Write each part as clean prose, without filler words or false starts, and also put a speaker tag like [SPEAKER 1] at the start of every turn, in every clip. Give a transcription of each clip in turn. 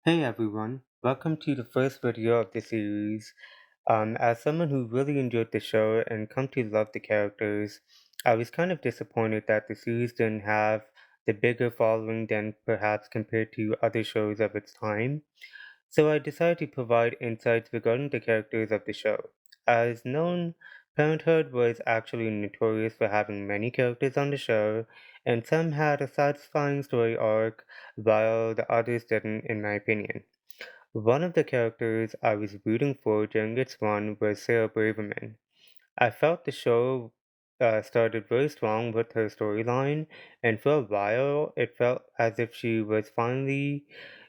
[SPEAKER 1] Hey everyone, welcome to the first video of the series. As someone who really enjoyed the show and come to love the characters, I was kind of disappointed that the series didn't have the bigger following than perhaps compared to other shows of its time. So I decided to provide insights regarding the characters of the show. As known, Parenthood was actually notorious for having many characters on the show, and some had a satisfying story arc, while the others didn't, in my opinion. One of the characters I was rooting for during its run was Sarah Braverman. I felt the show started very strong with her storyline, and for a while it felt as if she was finally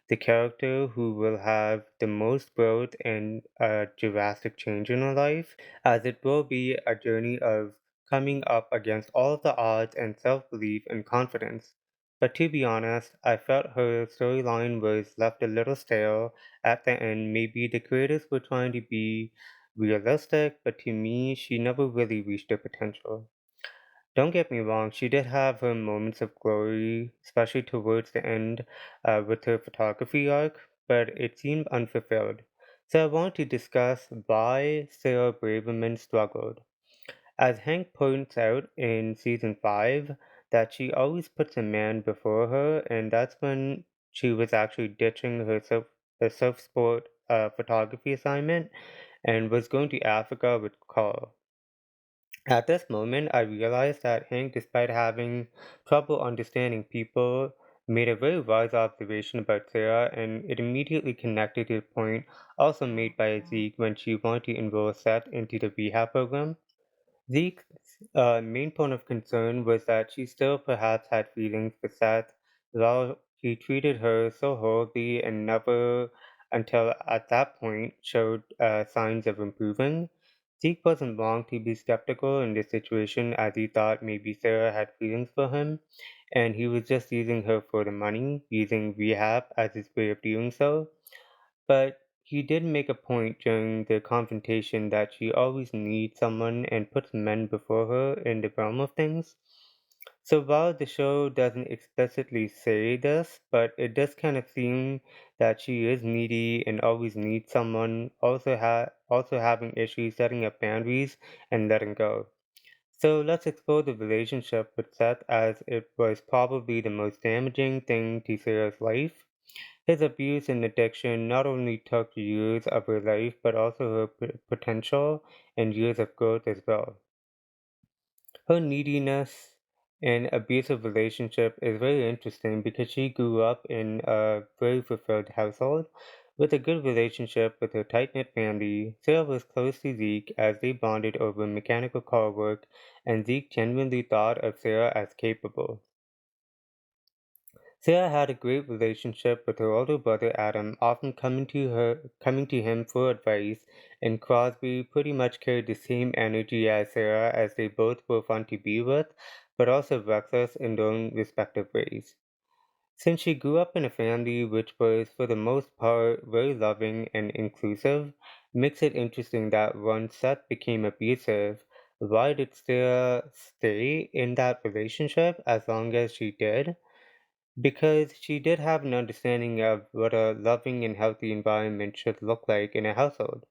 [SPEAKER 1] the character who will have the most growth and a drastic change in her life, as it will be a journey of coming up against all of the odds and self belief and confidence. But to be honest, I felt her storyline was left a little stale at the end. Maybe the creators were trying to be realistic, but to me, she never really reached her potential. Don't get me wrong, she did have her moments of glory, especially towards the end with her photography arc, but it seemed unfulfilled. So I want to discuss why Sarah Braverman struggled. As Hank points out in season 5, that she always puts a man before her, and that's when she was actually ditching her surf sport photography assignment and was going to Africa with Carl. At this moment, I realized that Hank, despite having trouble understanding people, made a very wise observation about Sarah, and it immediately connected to the point also made by Zeke when she wanted to enroll Seth into the rehab program. Zeke's main point of concern was that she still perhaps had feelings for Seth, while he treated her so horribly and never, until at that point, showed signs of improving. Zeke wasn't wrong to be skeptical in this situation, as he thought maybe Sarah had feelings for him, and he was just using her for the money, using rehab as his way of doing so. But he did make a point during the confrontation that she always needs someone and puts men before her in the realm of things. So while the show doesn't explicitly say this, but it does kind of seem that she is needy and always needs someone, also having issues setting up boundaries and letting go. So let's explore the relationship with Seth, as it was probably the most damaging thing to Sarah's life. His abuse and addiction not only took years of her life, but also her potential and years of growth as well. Her neediness and abusive relationship is very interesting because she grew up in a very fulfilled household with a good relationship with her tight knit family. Sarah was close to Zeke as they bonded over mechanical car work, and Zeke genuinely thought of Sarah as capable. Sarah had a great relationship with her older brother Adam, often coming to him for advice, and Crosby pretty much carried the same energy as Sarah, as they both were fun to be with, but also reckless in their own respective ways. Since she grew up in a family which was for the most part very loving and inclusive, makes it interesting that once Seth became abusive, why did Sarah stay in that relationship as long as she did? Because she did have an understanding of what a loving and healthy environment should look like in a household.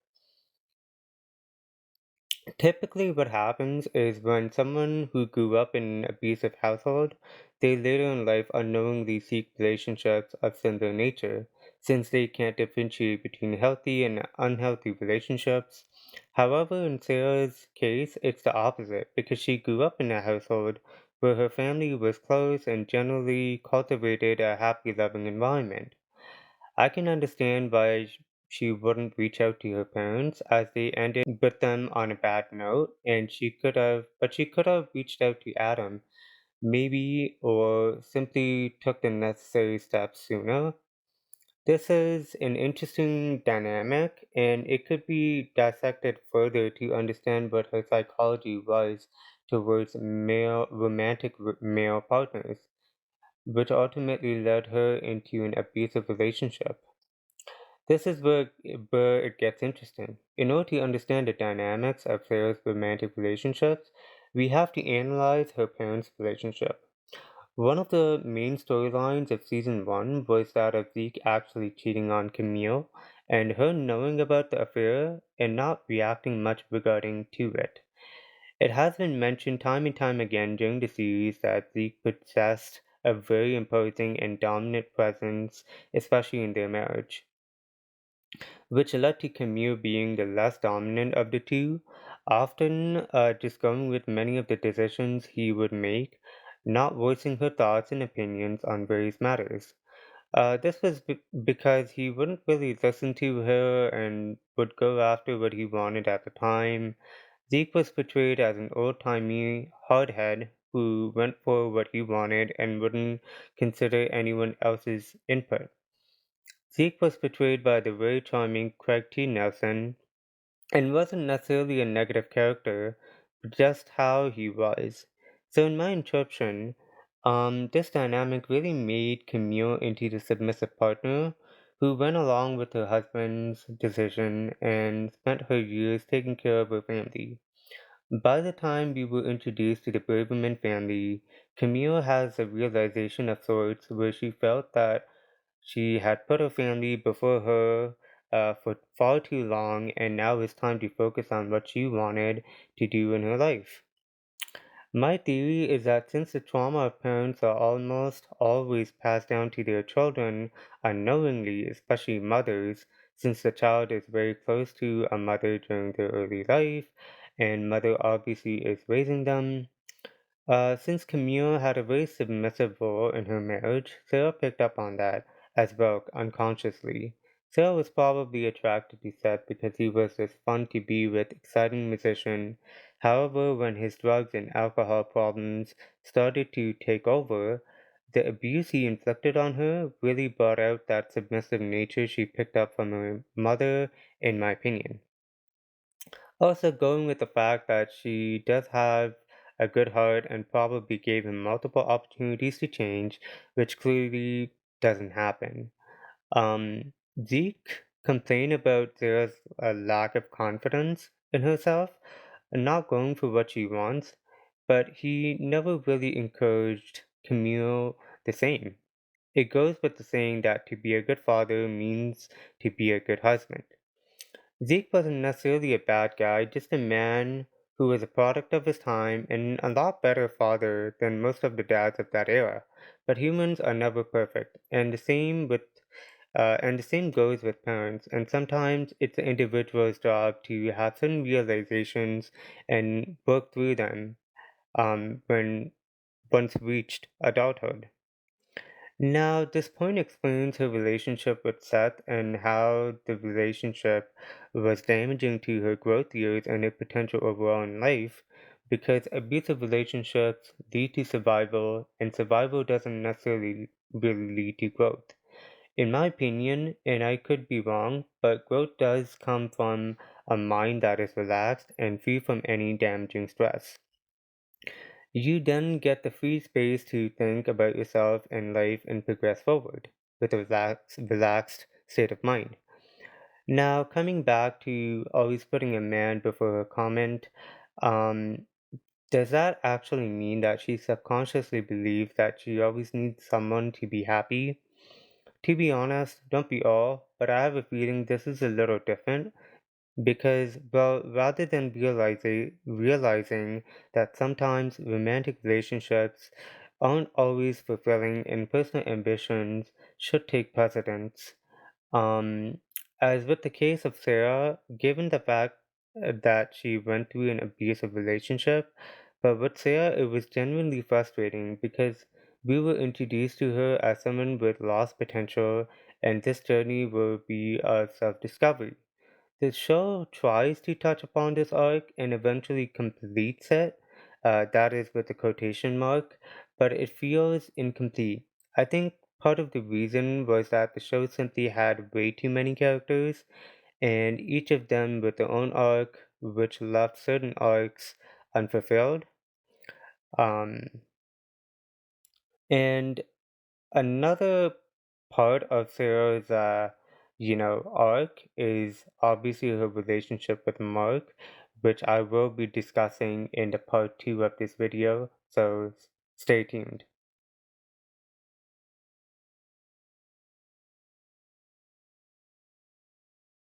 [SPEAKER 1] Typically, what happens is when someone who grew up in an abusive household, they later in life unknowingly seek relationships of similar nature, since they can't differentiate between healthy and unhealthy relationships. However, in Sarah's case, it's the opposite, because she grew up in a household where her family was close and generally cultivated a happy, loving environment. I can understand why she wouldn't reach out to her parents as they ended with them on a bad note, and she could have reached out to Adam, maybe, or simply took the necessary steps sooner. This is an interesting dynamic, and it could be dissected further to understand what her psychology was towards male partners, which ultimately led her into an abusive relationship. This is where it gets interesting. In order to understand the dynamics of Sarah's romantic relationships, we have to analyze her parents' relationship. One of the main storylines of season 1 was that of Zeke actually cheating on Camille and her knowing about the affair and not reacting much regarding to it. It has been mentioned time and time again during the series that Zeke possessed a very imposing and dominant presence, especially in their marriage, which led to Camille being the less dominant of the two, often just going with many of the decisions he would make, not voicing her thoughts and opinions on various matters. This was because he wouldn't really listen to her and would go after what he wanted at the time. Zeke was portrayed as an old-timey hardhead who went for what he wanted and wouldn't consider anyone else's input. Zeke was portrayed by the very charming Craig T. Nelson and wasn't necessarily a negative character, but just how he was. So in my interpretation, this dynamic really made Camille into the submissive partner who went along with her husband's decision and spent her years taking care of her family. By the time we were introduced to the Braverman family, Camille has a realization of sorts where she felt that she had put her family before her for far too long, and now it's time to focus on what she wanted to do in her life. My theory is that since the trauma of parents are almost always passed down to their children unknowingly, especially mothers, since the child is very close to a mother during their early life, and mother obviously is raising them, since Camille had a very submissive role in her marriage, Sarah picked up on that as well unconsciously. Sarah was probably attracted to Seth because he was this fun to be with, exciting musician. However, when his drugs and alcohol problems started to take over, the abuse he inflicted on her really brought out that submissive nature she picked up from her mother, in my opinion. Also, going with the fact that she does have a good heart and probably gave him multiple opportunities to change, which clearly doesn't happen. Zeke complained about Zara's lack of confidence in herself and not going for what she wants, but he never really encouraged Camille the same. It goes with the saying that to be a good father means to be a good husband. Zeke wasn't necessarily a bad guy, just a man who was a product of his time and a lot better father than most of the dads of that era. But humans are never perfect, and the same goes with parents. And sometimes it's the individual's job to have certain realizations and work through them when once reached adulthood. Now, this point explains her relationship with Seth and how the relationship was damaging to her growth years and her potential overall in life, because abusive relationships lead to survival, and survival doesn't necessarily really lead to growth. In my opinion, and I could be wrong, but growth does come from a mind that is relaxed and free from any damaging stress. You then get the free space to think about yourself and life and progress forward with a relaxed state of mind. Now, coming back to always putting a man before a comment, um, does that actually mean that she subconsciously believes that she always needs someone to be happy? To be honest, don't be all, but I have a feeling this is a little different because, well, rather than realizing that sometimes romantic relationships aren't always fulfilling and personal ambitions should take precedence. Um, as with the case of Sarah, given the fact that she went through an abusive relationship, but with Sarah, it was genuinely frustrating because we were introduced to her as someone with lost potential, and this journey will be a self discovery. The show tries to touch upon this arc and eventually completes it, that is with a quotation mark, but it feels incomplete. I think part of the reason was that the show simply had way too many characters, and each of them with their own arc, which left certain arcs unfulfilled. Um, and Another part of Sarah's, arc is obviously her relationship with Mark, which I will be discussing in the part 2 of this video, so stay tuned.